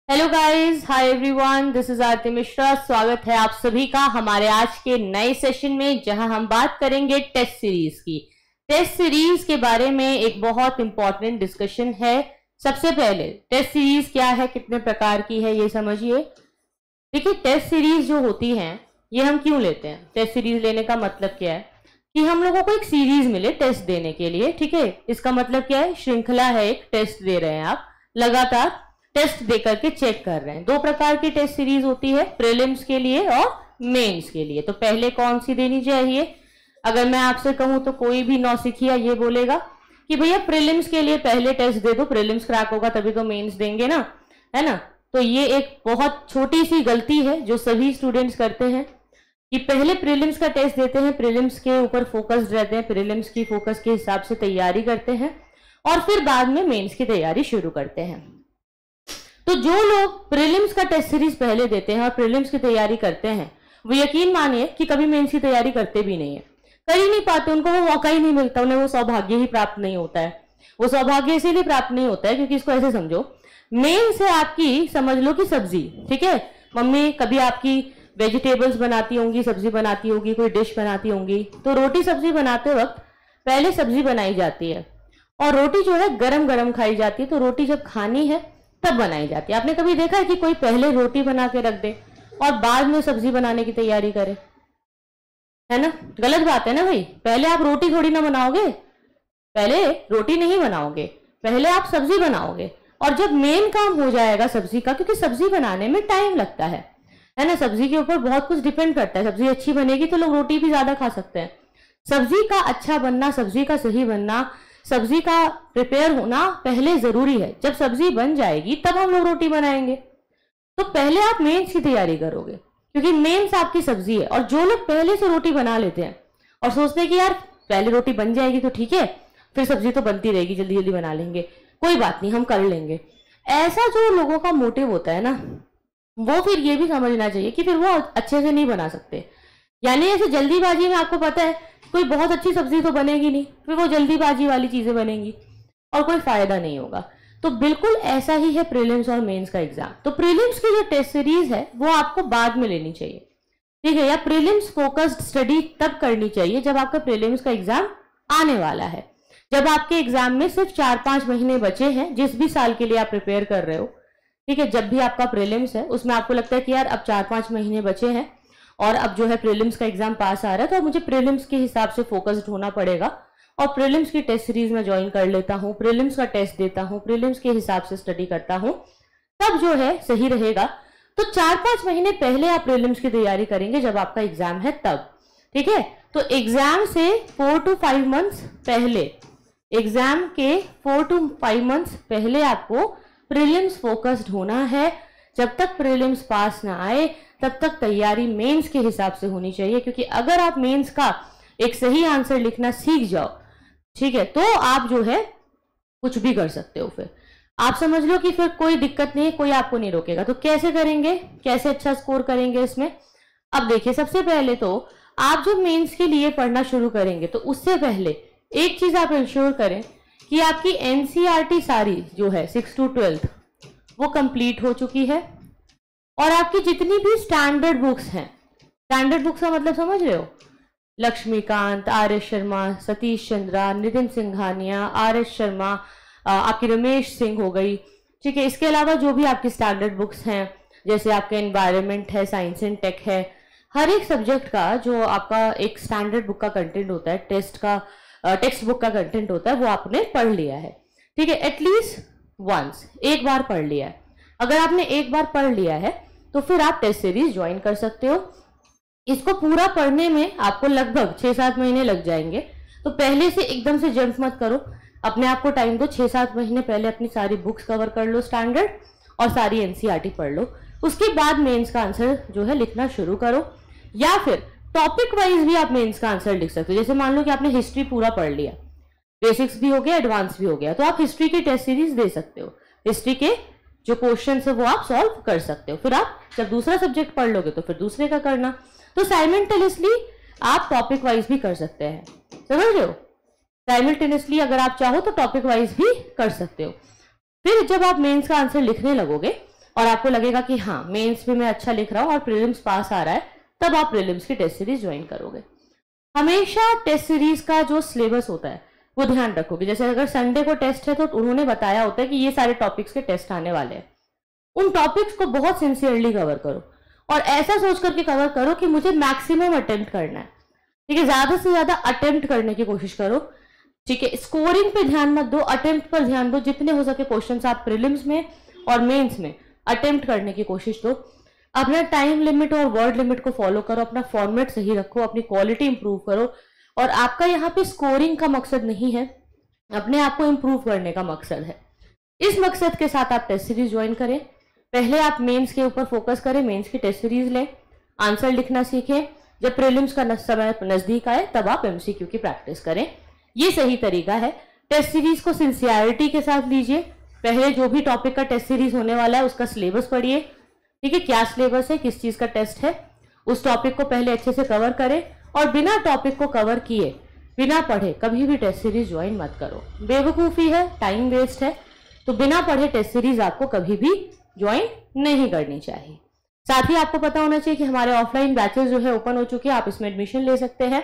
Hello guys, hi everyone, this is Aarti Mishra. स्वागत है आप सभी का हमारे आज के नए सेशन में, जहां हम बात करेंगे टेस्ट सीरीज की। टेस्ट सीरीज के बारे में एक बहुत इंपॉर्टेंट डिस्कशन है। सबसे पहले टेस्ट सीरीज क्या है, कितने प्रकार की है, ये समझिए। देखिए, टेस्ट सीरीज जो होती हैं ये हम क्यों लेते हैं? टेस्ट सीरीज लेने का मतलब क्या है कि हम लोगों को एक सीरीज मिले टेस्ट देने के लिए। ठीक है, इसका मतलब क्या है? श्रृंखला है, एक टेस्ट दे रहे हैं आप, लगातार टेस्ट देकर के चेक कर रहे हैं। दो प्रकार की टेस्ट सीरीज होती है, प्रीलिम्स के लिए और मेंस के लिए। तो पहले कौन सी देनी चाहिए? अगर मैं आपसे कहूं तो कोई भी नौसिखिया ये बोलेगा कि भैया प्रीलिम्स के लिए पहले टेस्ट दे दो, प्रीलिम्स क्रैक होगा तभी तो मेंस देंगे ना, है ना। तो ये एक बहुत छोटी सी गलती है जो सभी स्टूडेंट्स करते हैं कि पहले प्रीलिम्स का टेस्ट देते हैं, प्रीलिम्स के ऊपर फोकस्ड रहते हैं, प्रीलिम्स की फोकस के हिसाब से तैयारी करते हैं और फिर बाद में मेंस की तैयारी शुरू करते हैं। तो जो लोग प्रीलिम्स का टेस्ट सीरीज पहले देते हैं और प्रीलिम्स की तैयारी करते हैं, वो यकीन मानिए कि कभी मेंस की तैयारी करते भी नहीं है, कर ही नहीं पाते, उनको वो मौका ही नहीं मिलता, उन्हें वो सौभाग्य ही प्राप्त नहीं होता है। वो सौभाग्य इसीलिए प्राप्त नहीं होता है क्योंकि इसको ऐसे समझो, मेंस है आपकी, समझ लो कि सब्जी। ठीक है, मम्मी कभी आपकी वेजिटेबल्स बनाती होंगी, सब्जी बनाती होगी, कोई डिश बनाती होंगी, तो रोटी सब्जी बनाते वक्त पहले सब्जी बनाई जाती है और रोटी जो है गरम गरम खाई जाती है। तो रोटी जब खानी है तब बनाई जाती है। आपने कभी देखा है कि कोई पहले रोटी बना के रख दे और बाद में सब्जी बनाने की तैयारी करे? है ना, गलत बात है ना भाई। पहले आप रोटी थोड़ी ना बनाओगे, पहले रोटी नहीं बनाओगे, पहले आप सब्जी बनाओगे। और जब मेन काम हो जाएगा सब्जी का, क्योंकि सब्जी बनाने में टाइम लगता है ना, सब्जी के ऊपर बहुत कुछ डिपेंड करता है। सब्जी अच्छी बनेगी तो लोग रोटी भी ज्यादा खा सकते हैं। सब्जी का अच्छा बनना, सब्जी का सही बनना, सब्जी का प्रिपेयर होना पहले जरूरी है। जब सब्जी बन जाएगी तब हम लोग रोटी बनाएंगे। तो पहले आप मेंस की तैयारी करोगे क्योंकि मेंस आपकी सब्जी है। और जो लोग पहले से रोटी बना लेते हैं और सोचते हैं कि यार पहले रोटी बन जाएगी तो ठीक है, फिर सब्जी तो बनती रहेगी, जल्दी जल्दी बना लेंगे, कोई बात नहीं हम कर लेंगे, ऐसा जो लोगों का मोटिव होता है ना, वो फिर ये भी समझना चाहिए कि फिर वो अच्छे से नहीं बना सकते। यानी ऐसे जल्दीबाजी में आपको पता है कोई बहुत अच्छी सब्जी तो बनेगी नहीं, फिर वो जल्दीबाजी वाली चीजें बनेंगी और कोई फायदा नहीं होगा। तो बिल्कुल ऐसा ही है प्रीलिम्स और मेंस का एग्जाम। तो प्रीलिम्स की जो टेस्ट सीरीज है वो आपको बाद में लेनी चाहिए, ठीक है, या प्रीलिम्स फोकस्ड स्टडी तब करनी चाहिए जब आपका प्रीलिम्स का एग्जाम आने वाला है। जब आपके एग्जाम में सिर्फ 4-5 महीने बचे हैं, जिस भी साल के लिए आप प्रिपेयर कर रहे हो, ठीक है, जब भी आपका प्रीलिम्स है उसमें आपको लगता है कि यार अब 4-5 महीने बचे हैं और अब जो है प्रीलिम्स का एग्जाम पास आ रहा है, तो मुझे प्रीलिम्स के हिसाब से फोकस्ड होना पड़ेगा और प्रीलिम्स की टेस्ट सीरीज में ज्वाइन कर लेता हूँ, प्रीलिम्स का टेस्ट देता हूँ, प्रीलिम्स के हिसाब से स्टडी करता हूँ, तब जो है सही रहेगा। तो 4-5 महीने पहले आप प्रीलिम्स की तैयारी करेंगे जब आपका एग्जाम है तब, ठीक है। तो एग्जाम से 4 to 5 मंथ्स पहले, एग्जाम के 4 to 5 मंथ्स पहले आपको प्रीलिम्स फोकस्ड होना है। जब तक प्रीलिम्स पास ना आए तब तक तैयारी मेंस के हिसाब से होनी चाहिए, क्योंकि अगर आप मेंस का एक सही आंसर लिखना सीख जाओ, ठीक है, तो आप जो है कुछ भी कर सकते हो। फिर आप समझ लो कि फिर कोई दिक्कत नहीं है, कोई आपको नहीं रोकेगा। तो कैसे करेंगे, कैसे अच्छा स्कोर करेंगे इसमें? अब देखिए, सबसे पहले तो आप जब मेंस के लिए पढ़ना शुरू करेंगे तो उससे पहले एक चीज आप इंश्योर करें कि आपकी एनसीईआरटी सारी जो है 6 to 12 वो कंप्लीट हो चुकी है और आपकी जितनी भी स्टैंडर्ड बुक्स हैं, स्टैंडर्ड बुक्स का मतलब समझ रहे हो, Laxmikant, R S Sharma, Satish Chandra, Nitin Singhania, R S Sharma, आपकी रमेश सिंह हो गई, ठीक है। इसके अलावा जो भी आपकी स्टैंडर्ड बुक्स हैं, जैसे आपका एनवायरनमेंट है, साइंस एंड टेक है, हर एक सब्जेक्ट का जो आपका एक स्टैंडर्ड बुक का कंटेंट होता है, टेक्स्ट बुक का कंटेंट होता है, वो आपने पढ़ लिया है, ठीक है, एटलीस्ट वंस, एक बार पढ़ लिया है। अगर आपने एक बार पढ़ लिया है तो फिर आप टेस्ट सीरीज ज्वाइन कर सकते हो। इसको पूरा पढ़ने में आपको लगभग 6-7 महीने लग जाएंगे। तो पहले से एकदम से जंप मत करो, अपने आप को टाइम दो, 6-7 महीने पहले अपनी सारी बुक्स कवर कर लो स्टैंडर्ड और सारी एनसीईआरटी पढ़ लो। उसके बाद मेंस का आंसर जो है लिखना शुरू करो, या फिर टॉपिक वाइज भी आप मेंस का आंसर लिख सकते हो। जैसे मान लो कि आपने हिस्ट्री पूरा पढ़ लिया, बेसिक्स भी हो गया, एडवांस भी हो गया, तो आप हिस्ट्री की टेस्ट सीरीज दे सकते हो। हिस्ट्री के जो क्वेश्चन है वो आप सॉल्व कर सकते हो। फिर आप जब दूसरा सब्जेक्ट पढ़ लोगे तो फिर दूसरे का करना। तो साइमल्टेनियसली आप टॉपिक वाइज भी कर सकते हैं, समझ रहे हो। साइमल्टेनियसली अगर आप चाहो तो टॉपिक वाइज भी कर सकते हो। फिर जब आप मेंस का आंसर लिखने लगोगे और आपको लगेगा कि हाँ मेंस में मैं अच्छा लिख रहा हूँ और प्रीलिम्स पास आ रहा है, तब आप प्रीलिम्स की टेस्ट सीरीज ज्वाइन करोगे। हमेशा टेस्ट सीरीज का जो सिलेबस होता है वो ध्यान रखोगे। जैसे अगर संडे को टेस्ट है तो उन्होंने बताया होता है कि ये सारे टॉपिक्स के टेस्ट आने वाले हैं, उन टॉपिक्स को बहुत सिंसियरली कवर करो और ऐसा सोच करके कवर करो कि मुझे मैक्सिमम अटेम्प्ट करना है, ठीक है, ज्यादा से ज्यादा अटेम्प्ट करने की कोशिश करो, ठीक है। स्कोरिंग पे ध्यान मत दो, अटेम्प्ट पर ध्यान दो। जितने हो सके क्वेश्चंस आप प्रीलिम्स में और मेंस में अटेम्प्ट करने की कोशिश दो। अपना टाइम लिमिट और वर्ड लिमिट को फॉलो करो, अपना फॉर्मेट सही रखो, अपनी क्वालिटी इंप्रूव करो। और आपका यहाँ पे स्कोरिंग का मकसद नहीं है, अपने आप को इंप्रूव करने का मकसद है। इस मकसद के साथ आप टेस्ट सीरीज ज्वाइन करें। पहले आप मेंस के ऊपर फोकस करें, मेंस की टेस्ट सीरीज लें, आंसर लिखना सीखें। जब प्रीलिम्स का समय नजदीक आए तब आप एमसीक्यू की प्रैक्टिस करें। ये सही तरीका है। टेस्ट सीरीज को सिंसियरिटी के साथ लीजिए। पहले जो भी टॉपिक का टेस्ट सीरीज होने वाला है उसका सिलेबस पढ़िए, ठीक है, क्या सिलेबस है, किस चीज का टेस्ट है, उस टॉपिक को पहले अच्छे से कवर करें। और बिना टॉपिक को कवर किए, बिना पढ़े कभी भी टेस्ट सीरीज ज्वाइन मत करो। बेवकूफ़ी है, टाइम वेस्ट है। तो बिना पढ़े टेस्ट सीरीज आपको कभी भी ज्वाइन नहीं करनी चाहिए। साथ ही आपको पता होना चाहिए कि हमारे ऑफलाइन बैचेस जो है ओपन हो चुके हैं, आप इसमें एडमिशन ले सकते हैं।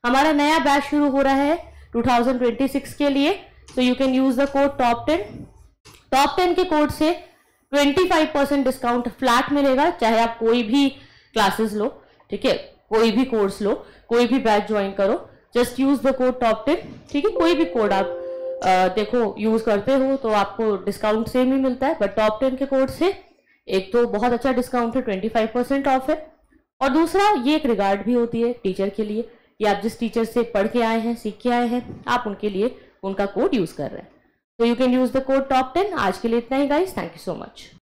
हमारा नया बैच शुरू हो रहा है 2026 के लिए, तो you can use the code top ten. Top ten के कोड से 25% डिस्काउंट फ्लैट मिलेगा, चाहे आप कोई भी क्लासेस लो, ठीक है, कोई भी कोर्स लो, कोई भी बैच ज्वाइन करो, just use the code top ten, ठीक है। कोई भी कोड आप देखो यूज करते हो तो आपको डिस्काउंट सेम ही मिलता है, बट टॉप10 के कोड से एक तो बहुत अच्छा डिस्काउंट है, 25% ऑफ है, और दूसरा ये एक रिगार्ड भी होती है टीचर के लिए, या आप जिस टीचर से पढ़ के आए हैं, सीख के आए हैं, आप उनके लिए उनका कोड यूज कर रहे हैं। तो you can use the code top ten. आज के लिए इतना ही guys, thank you so much.